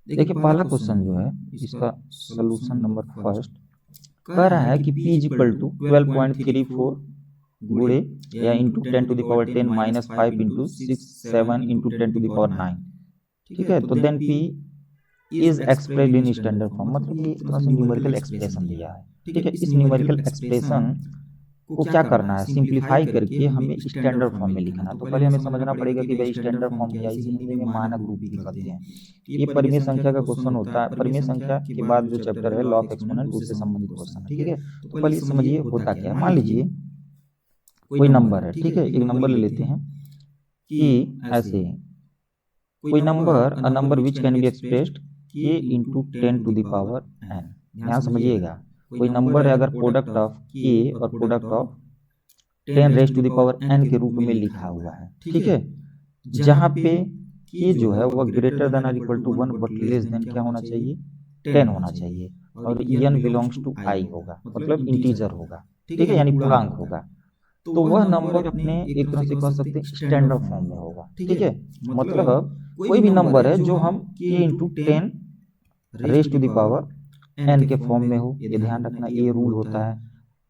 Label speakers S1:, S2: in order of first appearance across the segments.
S1: देखिए पहला क्वेश्चन जो है इसका सोल्यूशन नंबर फर्स्ट कह रहा है कि p इज इक्वल टू 12.34 गुणे या into 10 to the power 10 minus 5 into 7 into 10 to the power 9। ठीक है, तो then p is expressed in standard form, मतलब ये थोड़ा सा न्यूमेरिकल एक्सप्रेशन दिया है। ठीक है, इस न्यूमेरिकल एक्सप्रेशन को क्या करना है, सिंप्लीफाई करके हमें स्टैंडर्ड फॉर्म में लिखना है। तो पहले हमें समझना पड़ेगा कि भाई स्टैंडर्ड फॉर्म क्या है, इसे हिंदी में मानक रूप भी कहते हैं। ये परिमेय संख्या का क्वेश्चन होता है। परिमेय संख्या के बाद जो चैप्टर है लॉ ऑफ एक्सपोनेंट, उससे संबंधित क्वेश्चन है। ठीक है, तो पहले समझिए होता क्या है। मान लीजिए कोई नंबर है, ठीक है, एक नंबर ले लेते हैं कि ऐसे कोई number, a number which can be expressed k into 10 to the power n। यहाँ समझिएगा, कोई नंबर है अगर प्रोडक्ट ऑफ k और product of 10 raised to the power n के रूप में लिखा हुआ है। ठीक है, जहाँ पे k जो है वह ग्रेटर देन और equal to 1 but less than क्या होना चाहिए, 10 होना चाहिए, और n बिलोंग्स टू i होगा, मतलब इंटीजर होगा। ठीक है, यानी पूर्णांक होगा। तो वह नंबर अपने एक तरह से कह सकते हैं स्टैंडर्ड फॉर्म में होगा। ठीक है, मतलब कोई भी नंबर है जो हम k into 10 raise to the power n के फॉर्म में हो, ये ध्यान रखना, ये रूल होता है।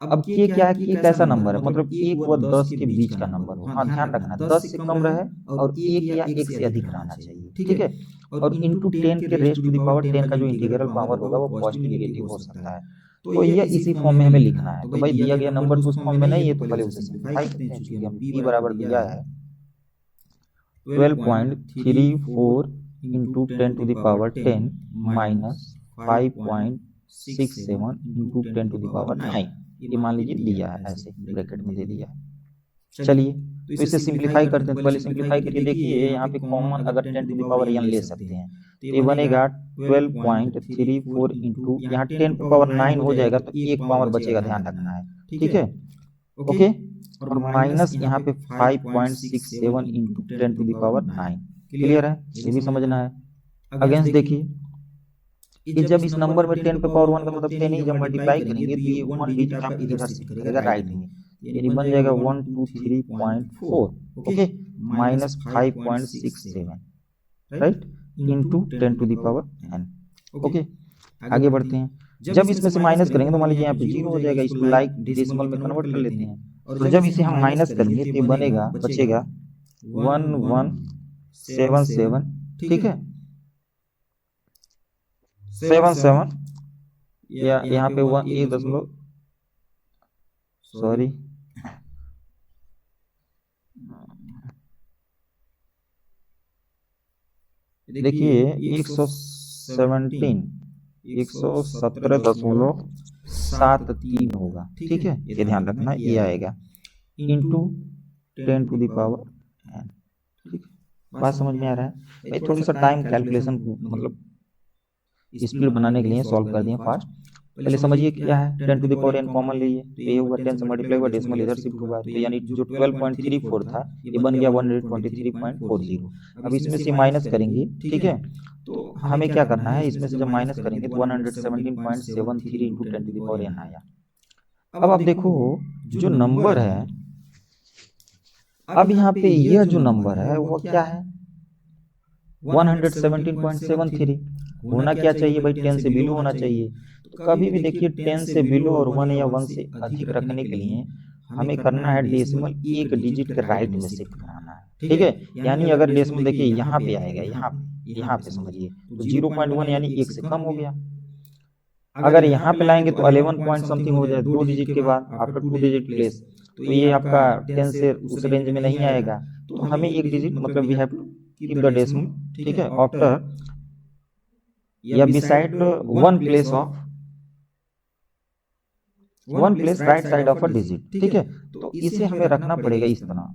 S1: अब k क्या है, k कैसा नंबर है, मतलब 1 व 10 के बीच का नंबर हो। हाँ, ध्यान रखना 10 से कम रहे और 1 या 1 से अधिक रहना चाहिए। ठीक है, और इंटू 10 के रेज टू द पावर 10 का जो इंटीग्रल पावर होगा वो पॉजिटिव नेगेटिव हो सकता है। तो ये इसी फॉर्म में हमें लिखना है। तो भाई दिया गया नंबर तो उस फॉर्म में नहीं है, तो पहले उसे सिंप्लीफाई करते हैं। चूंकि हम p बराबर दिया है 12.34 into 10 to the power 10 minus 5.67 into 10 to the power 9, ये मान लीजिए दिया है, ऐसे ब्रैकेट में दे दिया है। चलिए तो इसे सिंप्लीफाई करते हैं। तो पहले सिंप्लीफाई करके देखिए, यहाँ पे कॉमन अगर 10 to the power n ले सकते हैं तो ये बनेगा 12.34 इंटू, यहाँ 10 to the power 9 हो जाएगा तो एक पावर बचेगा, ध्यान रखना है। ठीक है, ओके, और माइनस यहाँ पे 5.67 into 10 to the power 9। Clear है, ये भी समझना है। अगेंस्ट देखिए कि जब इस नंबर में 10 पे पावर 1 का मतलब 10 ही, जब मल्टीप्लाई करेंगे तो ये 1 डिजिट आप इधर शिफ्ट करेगा राइट में, यानी बन जाएगा 123.4, okay, minus 5.67 right into 10 to the power n। Okay, आगे बढ़ते हैं। जब इसमें से माइनस करेंगे तो मान लीजिए यहाँ पे 0 हो जाएगा, इसको लाइक डेसिमल में कन्वर्ट कर लेते हैं। और जब इसे हम माइनस करेंगे तो ये बनेगा, बचेगा 1177। ठीक है, 77, या यहाँ पे 1 सॉरी देखिए 117.73 होगा। ठीक है, ये ध्यान रखना, ये आएगा into 10 to the power n। ठीक, बात समझ में आ रहा है भाई? थोड़ी सा टाइम कैलकुलेशन मतलब स्पीड बनाने के लिए सॉल्व कर दिए फास्ट। पहले समझिए क्या है, 10 to the power n common लीजिए तो ये होगा 10 से मल्टीप्लाई हुआ, डेसिमल इधर शिफ्ट हुआ, तो यानी जो 12.34 था ये बन गया 123.40। अब इसमें से माइनस करेंगे, ठीक है, तो हमें क्या करना है, इसमें से जब माइनस करेंगे तो 117.73 into 10 to the power n आया। अब आप देखो जो नंबर है, अब यहाँ पे यह जो नंबर है वो क्या है, 117.73 होना क्या चाहिए भाई, 10 से बिलो होना चाहिए। तो कभी भी देखिए 10 से बिलो और 1 या 1 से अधिक रखने के लिए हमें करना है डेसिमल एक डिजिट के राइट में शिफ्ट कराना है। ठीक है, यानी अगर डेसिमल देखिए यहाँ पे आएगा, यहाँ पे समझिए तो 0.1 यानी 1 से कम हो गया। अगर यहाँ पे लाएंगे तो 11 पॉइंट समथिंग हो जाए 2 डिजिट के बाद, आफ्टर 2 डिजिट प्लेस, तो ये आपका 10 से उस रेंज में नहीं आएगा। तो हमें एक डिजिट मतलब we have to keep the decimal, ठीक है, आफ्टर या beside one place right side of a digit. ठीक है, तो इसे हमें रखना पड़ेगा इस तरह।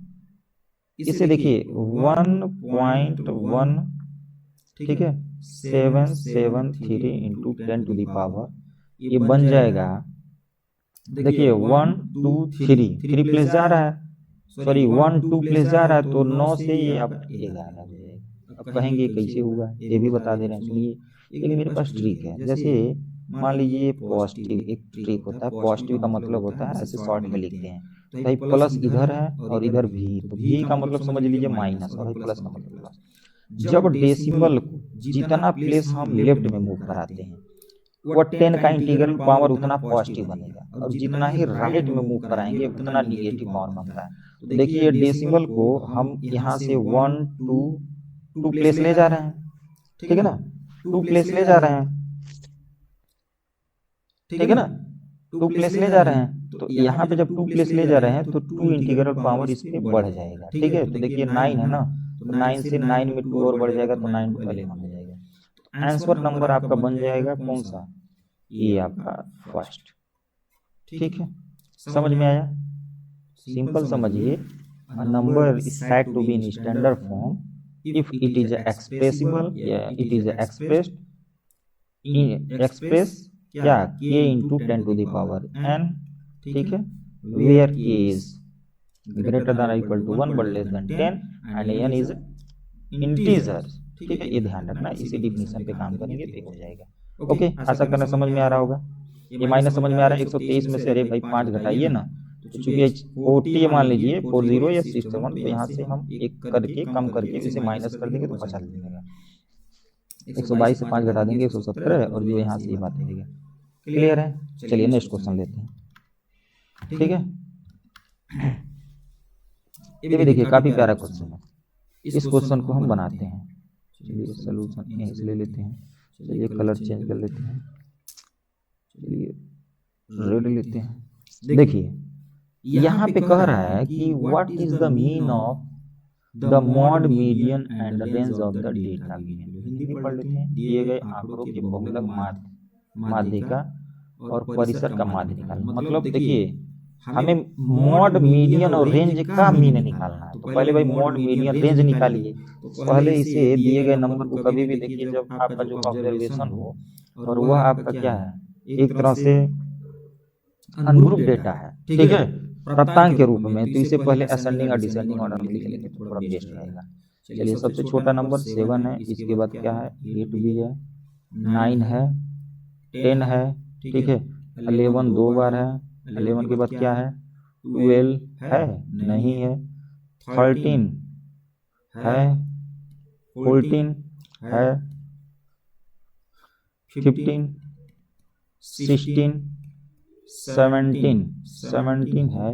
S1: इसे देखिए 1.1, ठीक है, 773 इंटू 10 to the power, ये बन जाएगा, देखिए 1 2 3 प्लेस जा रहा है, सॉरी 1 2 प्लेस जा रहा है, तो 9 से ये आप 11 हो जाएगा। अब कहेंगे कैसे हुआ, ये भी बता दे रहे हैं, सुनिए। एक मेरे पास ट्रिक है, जैसे मान लीजिए पॉजिटिव एक ट्रिक होता है, पॉजिटिव का मतलब होता है ऐसे शॉर्ट में लिखते हैं, तो भाई प्लस इधर है और इधर भी, तो भी का मतलब समझ लीजिए माइनस, और भाई प्लस का मतलब प्लस। जब डेसिमल को जितना प्लेस हम लेफ्ट में मूव कराते हैं वो 10 का इंटीग्रल पावर उतना पॉजिटिव बनेगा, और जितना ही राइट में मूव कराएंगे उतना निगेटिव पावर बनता है। तो देखिए डेसिमल को हम यहाँ से 1 2 प्लेस ले जा रहे हैं, ठीक है ना, 2 प्लेस ले जा रहे हैं, ठीक है ना, 2 प्लेस ले जा रहे हैं। तो यहाँ पे जब 2 प्लेस ले जा रहे हैं तो 2 इंटीग्रल पावर इस पे बढ़ जाएगा, ठीक है। तो देखिए 9 है ना, तो 9 से 9 में 2 और बढ़ जाएगा तो 9 to 11 हो जाएगा। आंसर नंबर आपका बन जाएगा कौन सा, ये आपका फर्स्ट, ठीक है। समझ में आया, सिंपल समझिए। A number is said to be in standard form if it is expressible या it is expressed क्या k into 10 to the power n, ठीक है, where k is greater than or equal to 1 but less than 10 and n is integer, ठीक है। ये ध्यान रखना, इसी डिफिनीशन पे काम करेंगे तो हो जाएगा। ओके, आशा करना समझ में आ रहा होगा। ये माइनस समझ में आ रहा है, 123 में से अरे भाई 5 घटाइए ना, तो चूंकि 40 मान लीजिए 40 या 67, तो यहाँ से हम एक करके कम करके इसे माइनस कर देंगे तो बचा देगा। 122 से 5 घटा देंगे 117 और जो यहाँ से ये बात मिलेगा। क्लियर है, चलिए नेक्स्ट क्वेश्चन लेते हैं, ठीक है। ये भी देखिए काफी प्यारा क्वेश्चन है, इस क्वेश्चन को हम बनाते हैं। चलिए सोल्यूशन यहीं से ले लेते हैं, चलिए कलर चेंज कर लेते हैं, चलिए रेड लेते हैं। देखिए यहाँ पे कह रहा है कि what is the mean of the mod median and the range of the data. Hindi में पढ़ लेते हैं। दिए गए आंकड़ों के बहुलक माध्य का और परिसर का माध्य निकालना। मतलब देखिए हमें मॉड मीडियन और रेंज का मीन निकालना है। तो पहले भाई मॉड मीडियन रेंज निकालिए। तो पहले इसे दिए गए नंबर को कभी भी देखिए जब आपका जो ऑब्जर्वेशन हो और वह आपका क्या है, एक तरह से अनुरूप डेटा है, ठीक है, प्राप्तांक के रूप में, तो इसे पहले असेंडिंग और डिसेंडिंग ऑर्डर में लिख लेंगे तो थोड़ा बेस्ट रहेगा। चलिए सबसे छोटा नंबर 7 है, इसके बाद क्या है 8 भी है, 9 है, 10 है, ठीक है, 11 2 बार है, 11 के बाद क्या है 12 है, नहीं है, 13 है, 14 है, 15 16 17 है,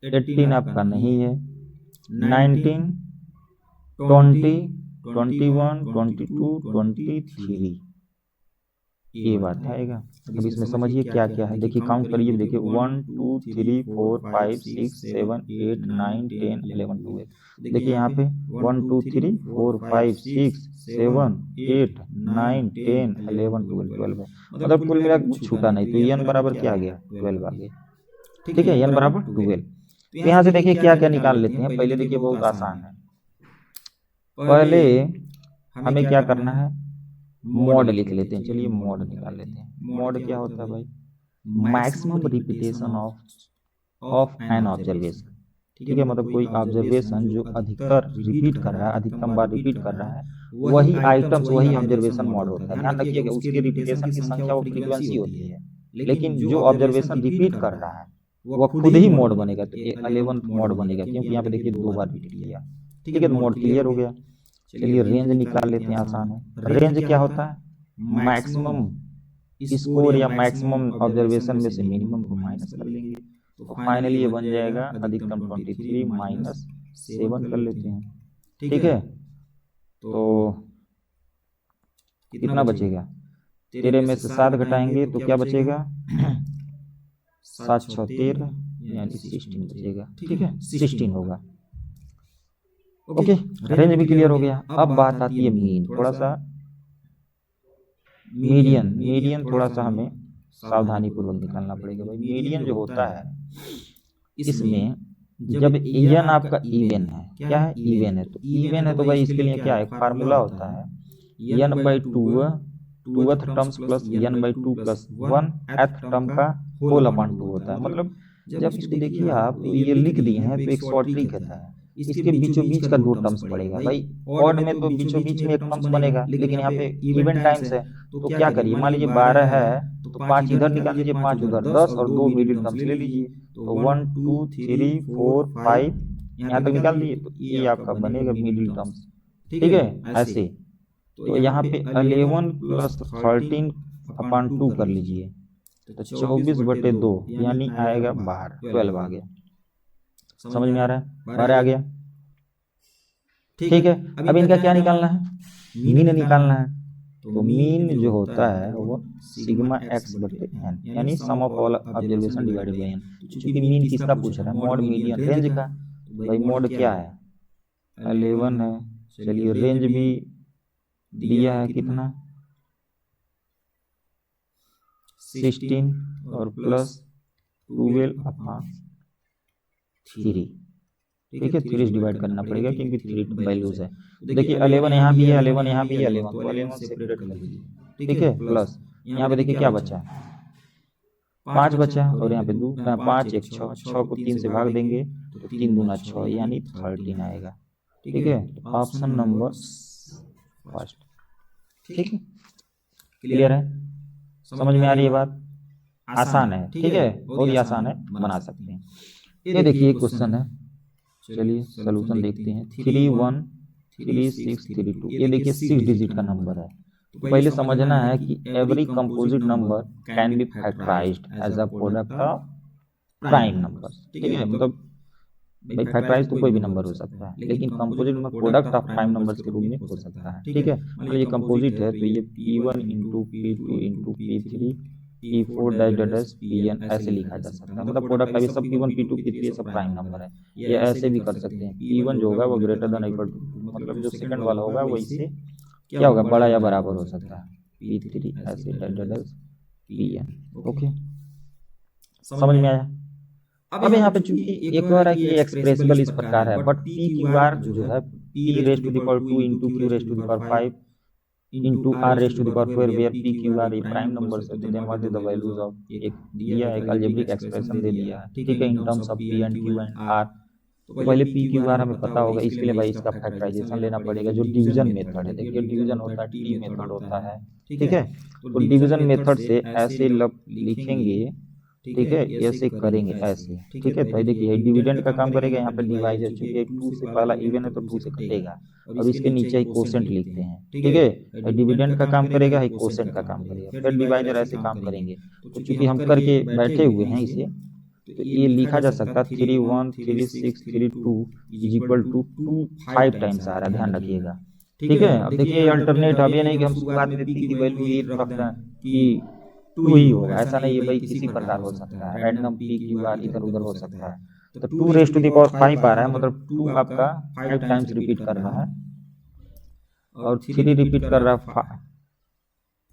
S1: 18 आपका नहीं है, 19 20 21 22 23 ये बात आएगा। अब इसमें समझिए क्या क्या है, देखिए काउंट करिए, देखिए 1 2 3 4 5 6 7 8 9 10 11 12। देखिए यहाँ पे 1 2 3 4 5 6 7 8 9 10 11 12 है, मतलब कुल मिला कुछ छूटा नहीं। तो n बराबर क्या आ गया 12 आ गया, ठीक है, n बराबर 12। तो यहाँ से देखिए क्या क्या निकाल लेते हैं। पहले देखिए बहुत आसान है, पहले हमें क्या करना है मॉड लिख लेते हैं। चलिए मॉड निकाल लेते हैं। मॉड क्या होता है भाई, maximum repetition of an observation, ठीक है, मतलब कोई ऑब्जर्वेशन जो अधिकतर रिपीट कर रहा है, अधिकतम बार रिपीट कर रहा है, वही आइटम्स वही ऑब्जर्वेशन मॉड होता है। ध्यान रखिएगा उसकी रिपीटेशन की संख्या वो फ्रीक्वेंसी होती है, लेकिन जो ऑब्जर्वेशन रिपीट कर रहा है वह खुद ही मोड बनेगा। तो 11th मोड बनेगा, क्योंकि यहाँ पे देखिए 2 बार रिपीट किया, ठीक है, तो मोड क्लियर हो गया। चलिए रेंज निकाल लेते हैं, आसान है। रेंज क्या होता है मैक्सिमम स्कोर या मैक्सिमम ऑब्जर्वेशन में से मिनिमम को माइनस कर लेंगे, तो फाइनली ये बन जाएगा अधिकतम 23 माइनस 7 कर लेते हैं, ठीक है। तो कितना बचेगा, 13 में से 7 घटाएंगे तो क्या बचेगा 7 6 13 यानी 16 बचेगा, ठीक है, 16 होगा। ओके, रेंज भी क्लियर हो गया। अब बात आती है मीन। थोड़ा सा मीडियन थोड़ा सा हमें सावधानी पूर्वक निकालना पड़ेगा भाई। मीडियन जो होता है इसमें जब एन आपका इवन है, क्या है इवन है, तो इवन है तो भाई इसके लिए क्या है फार्मूला होता है n/2th terms plus n/2 plus 1th term का होल अपॉन 2 होता है। मतलब जब इसको देखिए आप ये लिख दिए हैं तो एक शॉर्ट ट्रिक होता है, इसके बीचों बीच का 2 टर्म्स पड़ेगा भाई। ऑड में तो बीचों बीच में एक टर्म्स बनेगा, लेकिन यहाँ पे इवन टाइम्स है तो क्या करिए, मान लीजिए 12 है तो 5 इधर निकाल लीजिए, 5 उधर, 10 और 2 मिडिल टर्म्स ले लीजिए। तो 1 2 3 4 5 यहाँ तक निकाल दिए, तो ये आपका बनेगा मिडिल टर्म्स। ठीक है, ऐसे। तो यहाँ पे 11 प्लस 13 अपॉन 2 कर लीजिए, तो 24/2 यानी आएगा 12, 12 आ गया। समझ में आ रहा है? 12 आ गया। ठीक है, अब इनका क्या निकालना है? मीन निकालना है। तो मीन जो होता है वो सिग्मा एक्स बटे एन, यानी sum of all observation divided by n. चूंकि मीन किसका पूछ रहा है? मॉड मीडियन रेंज का। भाई मॉड क्या है? 11 है। चलिए रेंज भी दिया है कितना? 16 और प्लस 12 अपॉन 3। ठीक है, 3 से डिवाइड करना पड़ेगा क्योंकि 3 वैल्यूज है। देखिए 11 यहाँ भी है, 11 यहाँ भी है, 11 तो 11 सेपरेट कर लीजिए। ठीक है, प्लस यहाँ पे देखिए क्या बचा है? 5 बचा, और यहाँ पे 2 5 1 6, 6 को 3 से भाग देंगे तो 3 दूना 6 यानी 13 आएगा। ठीक है, ऑप्शन नंबर फर्स्ट। ठीक है, क्लियर है? समझ में आ रही है बात? आसान है। ठीक है, बहुत ही आसान है, बना सकते हैं। ये देखिए क्वेश्चन है, चलिए सॉल्यूशन देखते हैं। 3 1 3 6 3 2, ये देखिए 6 डिजिट का नंबर है। तो पहले समझना है कि every composite number can be factorized as a product of prime number. ठीक है, मतलब भाई फैक्टराइज तो कोई भी नंबर हो सकता है, लेकिन कंपोजिट में प्रोडक्ट ऑफ प्राइम नंबर्स के रूप में हो सकता है। ठीक है, मतलब ये कंपोजिट है तो ये P1 into P2 into P3 P4 dash Pn ऐसे लिखा जा सकता है। मतलब प्रोडक्ट अभी सब P1 P2 P3 ये सब प्राइम नंबर है। ये ऐसे भी कर सकते हैं। P1 जो होगा वो ग्रेटर देन इक्वल टू, मतलब जो सेकंड वाला होगा वो इससे क्या होगा? बड़ा या बराबर हो सकता है। P3 ऐसे डैश Pn। ओके, समझ में आया? अब यहाँ पे चूंकि एक बार है कि एक्सप्रेसिबल इस प्रकार है, बट पी क्यू आर जो है P raise to the power 2 into Q raise to the power 5 into R raise to the power 4 where P Q R ये प्राइम नंबर है। तो then what is the values of, एक दिया है, एक algebraic expression दे दिया है। ठीक है, in terms of P and Q and R। तो पहले P क्यू आर हमें पता होगा, इसके लिए भाई इसका फैक्टराइजेशन लेना पड़ेगा, जो डिवीजन मेथड है। देखिए डिवीजन होता है, T मेथड होता है। ठीक है, तो डिवीजन मेथड से ऐसे लिखेंगे। ठीक है, ऐसे करेंगे ऐसे। ठीक है, तो देखिए डिविडेंड का काम करेगा, यहाँ पे डिवाइजर, चूंकि 2 से पहला इवन है तो 2 से कटेगा, और इसके नीचे ही कोसेंट लिखते हैं। ठीक है, डिविडेंड का काम करेगा, ही कोसेंट का काम करेगा, फिर डिवाइजर ऐसे काम करेंगे। तो चूंकि हम करके बैठे हुए हैं इसे, तो ये लिखा जा सकता है 3 1 3 6 3 2 इज इक्वल टू 2 5 टाइम्स आ रहा है, ध्यान रखिएगा। ठीक है, अब देखिए अल्टरनेट, अब ये नहीं कि हम शुरुआत में पी की वैल्यू ये रखते हैं कि 2 ही होगा, ऐसा नहीं है भाई, किसी प्रकार हो सकता है, रैंडम P क्यू आर इधर उधर हो सकता है। तो 2 रेज टू द पावर 5 आ रहा है, मतलब 2 आपका 5 टाइम्स रिपीट कर रहा है, और 3 रिपीट कर रहा है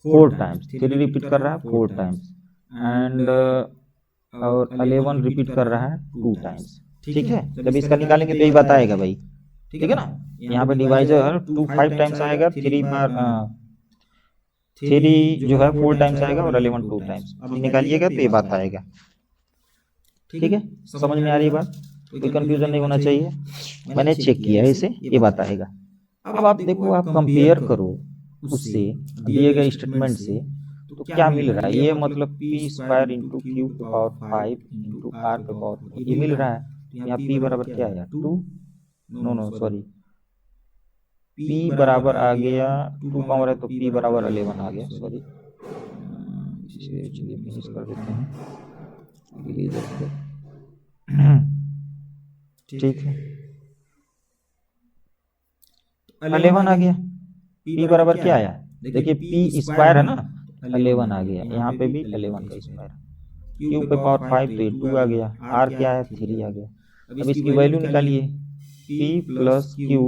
S1: 4 टाइम्स, 3 रिपीट कर रहा है 4 टाइम्स, एंड और 11 रिपीट कर रहा है 2 टाइम्स। ठीक है, जब इसका निकालेंगे तो यही बात आएगा भाई। ठीक है ना, यहाँ पे डिवाइजर 2 5 टाइम्स आएगा, 3 जो है 4 टाइम्स आएगा, और 11 2 टाइम्स। अब निकालिएगा तो ये बात आएगा। ठीक है, समझ में आ रही है बात? कोई कंफ्यूजन नहीं होना चाहिए, मैंने चेक किया है इसे, ये बात आएगा। अब आप देखो, आप कंपेयर करो उससे दिए गए स्टेटमेंट से, तो क्या मिल रहा है? ये मतलब P स्क्वायर इंटू Q के पावर 5 इंटू R के पावर 4 ये मिल रहा है। यहाँ P बराबर क्या है? 2, नो सॉरी, P बराबर आ गया 2 पावर है तो P बराबर 11 आ गया, सॉरी। चलिए फिनिश कर देते हैं। ठीक है, 11 आ गया। P बराबर क्या आया? देखिए P स्क्वायर है ना, 11 आ गया, यहाँ पे भी 11 का स्क्वायर। Q पे पावर 5 तो ये 2 आ गया, R क्या है? 3 आ गया। अब इसकी वैल्यू निकालिए, P plus Q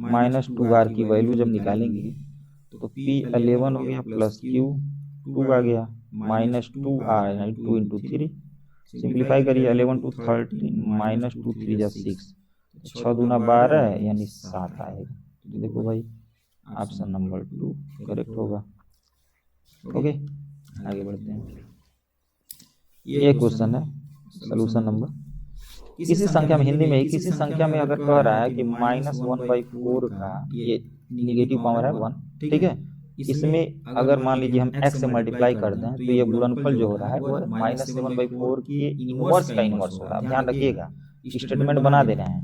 S1: minus 2R की वैल्यू जब निकालेंगे तो P 11 हो गया, प्लस Q 2 आ गया, माइनस 2R यानी 2 इंटू 3। सिंप्लीफाई करिए, 11 2 13 माइनस 2 3 जा 6, 6 दूना 12 यानी 7 आएगा। तो देखो भाई ऑप्शन नंबर 2 करेक्ट होगा। ओके, आगे बढ़ते हैं। ये क्वेश्चन है सोल्यूशन नंबर, किसी संख्या में, हिंदी में ही, किसी संख्या में अगर कह रहा है कि -1/4 का ये निगेटिव पावर है 1। ठीक है, इसमें अगर मान लीजिए हम x से मल्टीप्लाई कर दें तो ये गुणनफल जो हो रहा है वो -7/4 की इनवर्स का इनवर्स हो रहा है। ध्यान रखिएगा, स्टेटमेंट बना दे रहे हैं,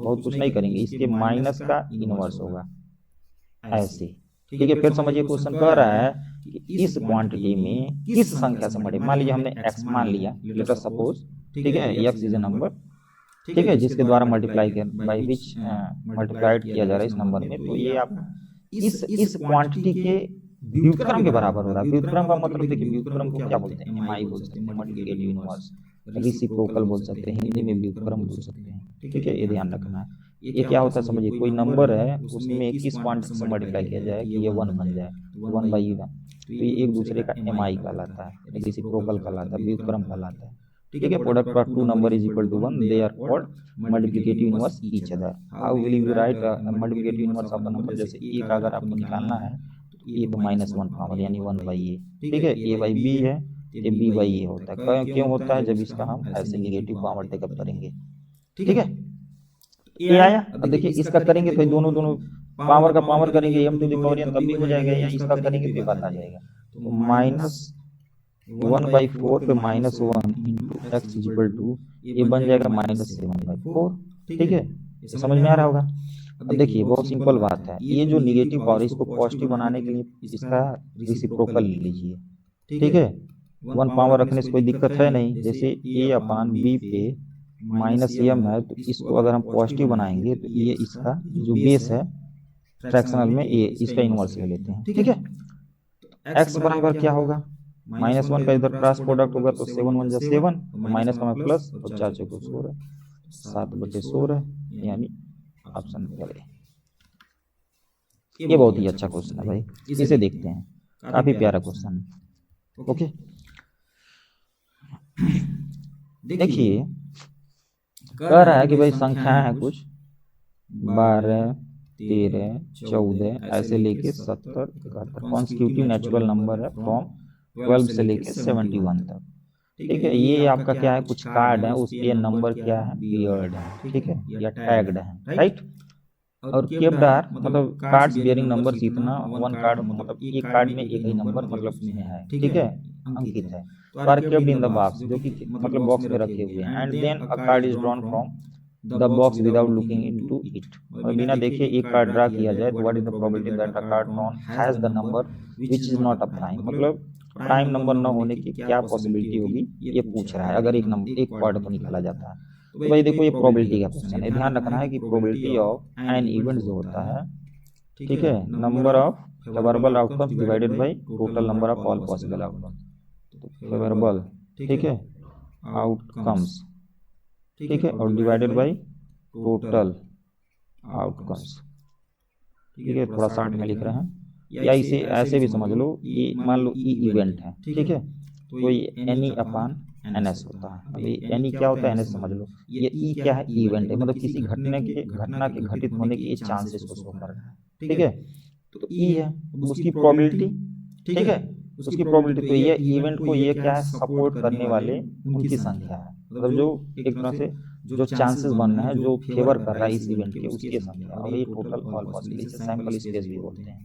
S1: बहुत कुछ नहीं करेंगे, इसके माइनस का इनवर्स होगा ऐसे। ठीक है, फिर समझिए क्वेश्चन कह रहा है कि इस क्वांटिटी में किस संख्या से मल्टीप्लाई, मान लीजिए हमने x मान लिया, लेट अस सपोज, ठीक है, x इज ए नंबर, ठीक है, जिसके द्वारा मल्टीप्लाई किया, बाई विच मल्टीप्लाइड किया जा रहा है इस नंबर में, तो ये आप इस क्वांटिटी के व्युत्क्रम के बराबर हो रहा है। व्युत्क्रम का मतलब देखिए, व्युत्क्रम को क्या बोलते हैं, एमआई बोल सकते हैं, मल्टीप्लिकेटिव इनवर्स, रेसिप्रोकल बोल सकते हैं, हिंदी में व्युत्क्रम बोल सकते हैं। ठीक है, ये ध्यान रखना है। ये क्या होता है समझिए, कोई नंबर है उसमें किस क्वांटिटी से मल्टीप्लाई किया जाए कि ये 1 बन जाए, 1/1, तो ये एक दूसरे का एमआई कहलाता है, रेसिप्रोकल कहलाता है, व्युत्क्रम कहलाता है। ठीक है, product of two number is equal to 1, they are called multiplicative inverse each other. How will you write multiplicative inverse of the number, जैसे ए का अगर आपको निकालना है तो ए तो -1 पावर यानी 1/a, ठीक है, a/b है, ये b/a होता है। क्यों होता है, जब इसका हम ऐसे निगेटिव पावर टेकअप करेंगे। ठीक है, ये आया। अब देखिए इसका करेंगे तो दोनों पावर का पावर करेंगे, m to the power n तब भी हो जाएगा, या इसका करेंगे तो ये बात आ जाएगा, तो -1/4 पे -1 into x is equal to, ये बन जाएगा -7/4। ठीक है, ये समझ में आ रहा होगा। अब देखिए बहुत सिंपल बात है, ये जो निगेटिव पावर इसको पॉजिटिव बनाने के लिए इसका रेसिप्रोकल ले लीजिए। ठीक है, 1 पावर रखने से कोई दिक्कत है नहीं, जैसे a/b पे -m है, तो इसको अगर हम पॉजिटिव बनाएंगे तो ये इसका जो बेस है फ्रैक्शनल में ये इसका इनवर्स ले लेते हैं। ठीक है, x बराबर क्या होगा, -1 का इधर क्रॉस प्रोडक्ट होगा तो 7 1 जा 7, माइनस का प्लस और 4 चौको 16, 7/16, यानी ऑप्शन ए। ये बहुत ही अच्छा क्वेश्चन है भाई, इसे देखते हैं, काफी प्यारा क्वेश्चन है। ओके, देखिए कह रहा है कि भाई संख्या है कुछ 12 13 14 ऐसे लेके 70 71 कॉन्स्टिट्यूटिव नेचुरल नंबर है फ्रॉम 12 से लेके 71 तक। ठीक है, ये आपका क्या है, कुछ कार्ड है, उस पे नंबर क्या है, बियर्ड है, ठीक है, या टैग्ड है, राइट। और केप्ड आर मतलब कार्ड्स बियरिंग नंबर्स, इतना 1 कार्ड मतलब एक कार्ड में एक ही नंबर मतलब उसमें है, ठीक है, अंकित है, तो are kept in the box, जो कि मतलब बॉक्स में रखे हुए हैं, and then a card is drawn from the box without looking into it, और बिना देखे एक कार्ड ड्रा किया जाए, तो what is the probability that a card drawn has the number which is not a prime, मतलब prime number न होने की क्या पॉसिबिलिटी होगी, ये पूछ रहा है, अगर एक कार्ड को निकाला जाता है। तो भाई देखो ये प्रोबेबिलिटी का क्वेश्चन है, ध्यान रखना है कि प्रोबेबिलिटी ऑफ एन इवेंट जो होता है, ठीक है, number of favourable outcomes divided by total number of all possible outcomes, तो फेवरेबल, ठीक है, आउटकम्स, ठीक है, और डिवाइडेड बाय टोटल आउटकम्स। ठीक है, थोड़ा शॉर्ट में लिख रहे हैं, या इसे ऐसे भी समझ लो, ये मान लो ई इवेंट है, ठीक है, तो ये एनी अपॉन एनएस होता है। अभी एनी क्या होता है, एनएस समझ लो, ये ई क्या है, इवेंट है, मतलब किसी घटना के घटित होने के चांसेस को शो कर रहा है। ठीक है, तो ई है उसकी प्रोबेबिलिटी, ठीक है, उसकी प्रोबेबिलिटी, तो ये इवेंट को ये क्या है, सपोर्ट करने वाले उनकी संख्या है, मतलब जो एक तरह से जो चांसेस बन रहे हैं, जो फेवर कर रहा है इस इवेंट के, उसकी संख्या, और ये total all possible, sample space भी बोलते हैं,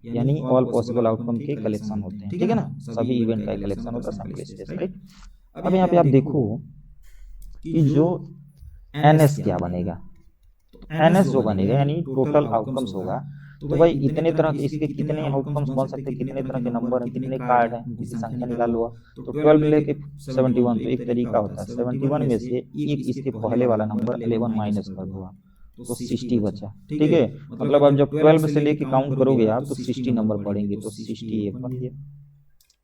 S1: यानी ऑल पॉसिबल आउटकम के कलेक्शन होते हैं। ठीक है ना, सभी इवेंट का कलेक्शन होता है, सैंपल स्पेस, राइट। अब यहाँ पे आप देखो कि जो एनएस क्या बनेगा, एनएस जो बनेगा यानी टोटल आउटकम्स होगा, तो भाई इतने तरह के इसके कितने आउटकम्स बन सकते हैं, कितने तरह के नंबर हैं, कितने कार्ड हैं, इसकी संख्या निकाल लो। तो 12 लेके 71, तो एक तरीका होता है 71 में से एक इसके पहले वाला नंबर 11 माइनस कर दो, तो 60 बचा। ठीक है, मतलब अब जब 12 से लेके काउंट करोगे आप तो 60 नंबर पड़ेंगे, तो 61 बन गया।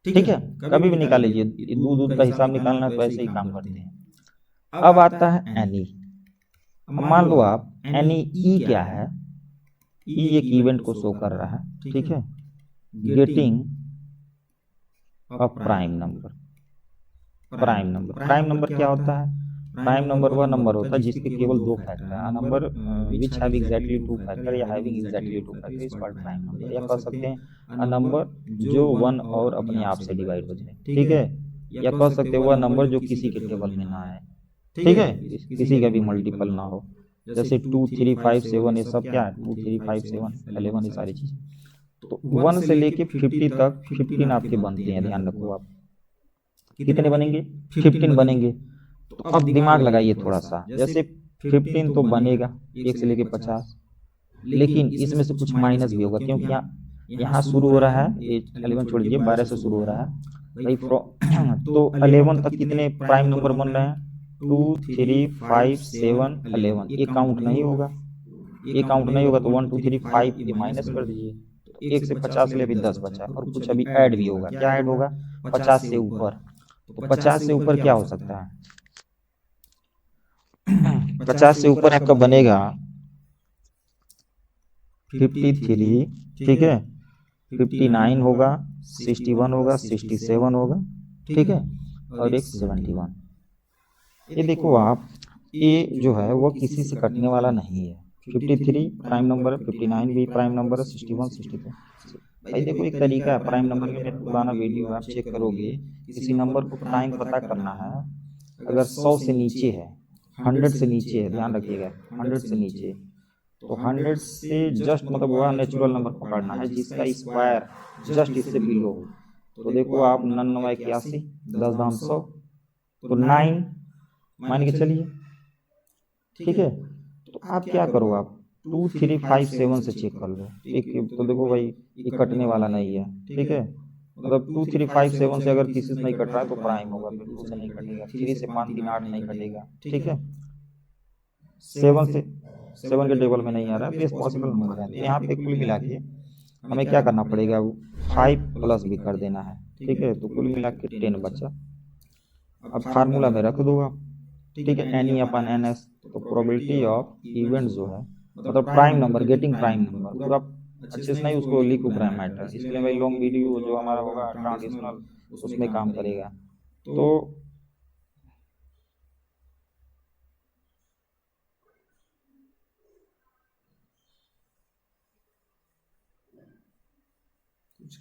S1: ठीक है, कभी भी निकाल लीजिए, दूध का हिसाब निकालना तो ऐसे ही काम करते हैं। अब आता है एनी, मान लो आप एनी ई क्या है, ई एक इवेंट को शो कर रहा है, ठीक है, getting a prime number. Prime number क्या होता है, प्राइम नंबर वह नंबर होता है जिसके केवल 2 फैक्टर है, number which have exactly 2 factor या having exactly 2 factor is called prime number, या कह सकते हैं अ नंबर जो 1 और अपने आप से डिवाइड हो जाए। ठीक है, या कह सकते हैं वह नंबर जो किसी के टेबल में ना आए, ठीक है, किसी का भी मल्टीपल ना हो, जैसे 2 3 5 7, ये सब क्या है, 2 3 5 7 11, ये सारी चीजें। तो 1 से लेके 50 तक 15 आपके बनते हैं, ध्यान रखो आप कितने बनेंगे, 15 बनेंगे। तो अब दिमाग लगाइए थोड़ा सा, जैसे 15 तो बनेगा 1 से लेके 50, लेकिन इसमें से कुछ माइनस भी होगा क्योंकि यहाँ शुरू हो रहा है, ये 11 छोड़ दीजिए 12 से शुरू हो रहा है भाई। तो 11 तक कितने प्राइम नंबर बन रहे हैं, 2 3 5 7 11, ये काउंट नहीं होगा, ये काउंट नहीं होगा तो 1 2 3 5 ये माइनस कर दीजिए। तो 1 से 50 ले अभी 10 बचा और कुछ अभी ऐड भी होगा, क्या ऐड होगा, 50 से ऊपर। तो 50 से ऊपर क्या हो सकता है, 50 से ऊपर आपका बनेगा 53, ठीक है, 59 होगा, 61 होगा, 67 होगा, ठीक है, और एक 71। ये देखो आप, ये जो है वो किसी से कटने वाला नहीं है। 53 प्राइम नंबर है, 59 भी प्राइम नंबर है, 61 62। भाई देखो एक तरीका है, प्राइम नंबर के मेरा पुराना वीडियो आप चेक करोगे, किसी नंबर को प्राइम पता करना है, अगर 100 से नीचे है, 100 से नीचे है, ध्यान रखिएगा 100 से नीचे, तो 100 से जस्ट मतलब वह नेचुरल नंबर पकड़ना है जिसका स्क्वायर जस्ट इससे बिलो हो। तो देखो आप 99 81 10 दाम 100, तो 9 मान के चलिए, ठीक है। तो आप क्या करो, आप 2 3 5 7 से चेक कर लो, एक तो देखो भाई ये कटने वाला नहीं है, ठीक है, मतलब 2 3 5 7 से अगर किसी से नहीं कट रहा है तो प्राइम होगा, फिर 2 से नहीं कटेगा, 3 से 5 3 8 नहीं कटेगा, ठीक है, 7 से 7 के टेबल में नहीं आ रहा है, तो ये पॉसिबल नंबर है। तो यहाँ पे कुल मिला के हमें क्या करना पड़ेगा, 5 प्लस भी कर देना है, ठीक है, तो कुल मिला के 10 बचा। अब फार्मूला में रख दो आप, ठीक है, एन ई अपन एन एस, तो प्रोबेबिलिटी ऑफ इवेंट जो है मतलब prime number getting prime number, पूरा अच्छे से नहीं उसको लिखो प्राइम मैटर, इसके लिए भाई लॉन्ग वीडियो जो हमारा होगा ट्रांजिशनल उसमें काम करेगा। तो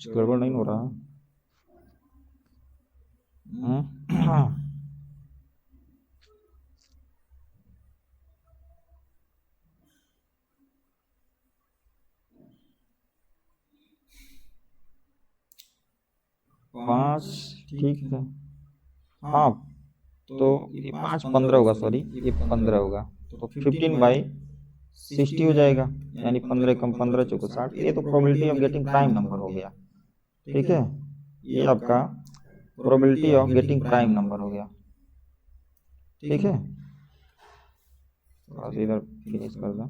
S1: गड़बड़ नहीं हो रहा, 5 ठीक है, हाँ, तो ये 5 15 होगा, सॉरी ये 15 होगा, तो 15/60 हो जाएगा, यानी 15 कम 15 चौको 60। ये तो probability of getting prime number हो गया, ठीक है, ये आपका probability of getting prime number हो गया, ठीक है। बस इधर फिनिश कर दो।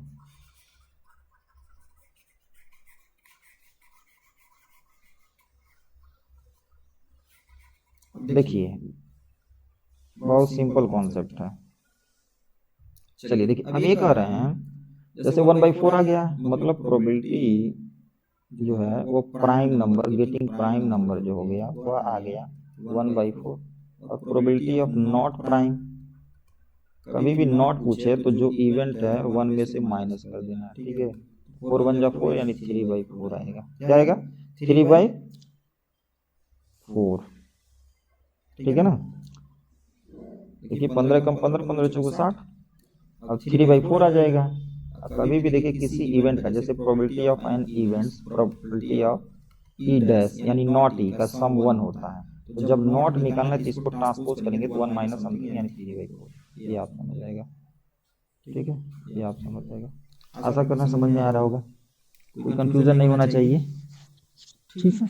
S1: देखिए बहुत सिंपल कॉन्सेप्ट है, चलिए देखिए अब ये कह रहे हैं जैसे 1/4 आ गया, मतलब प्रोबेबिलिटी जो है वो prime number getting prime number जो हो गया वह आ गया 1/4, और प्रोबेबिलिटी ऑफ नॉट प्राइम, कभी भी नॉट पूछे तो जो इवेंट है 1 में से माइनस कर देना, ठीक है, 4 1 जा 4 यानी 3/4 आएगा, क्या आएगा 3/4, ठीक है ना। देखिए 15 कम 15 15 चौको 60, अब 3/4 आ जाएगा। अब कभी भी देखिए किसी इवेंट का जैसे probability of an events probability of E dash यानी नॉट ई का सम 1 होता है, तो जब नॉट निकालना है तो इसको ट्रांसपोज करेंगे तो 1 माइनस समथिंग यानी 3/4, ये आप समझ जाएगा, ठीक है, ये आप समझ जाएगा। आशा करना समझ में आ रहा होगा, कोई कंफ्यूजन नहीं होना चाहिए, ठीक है।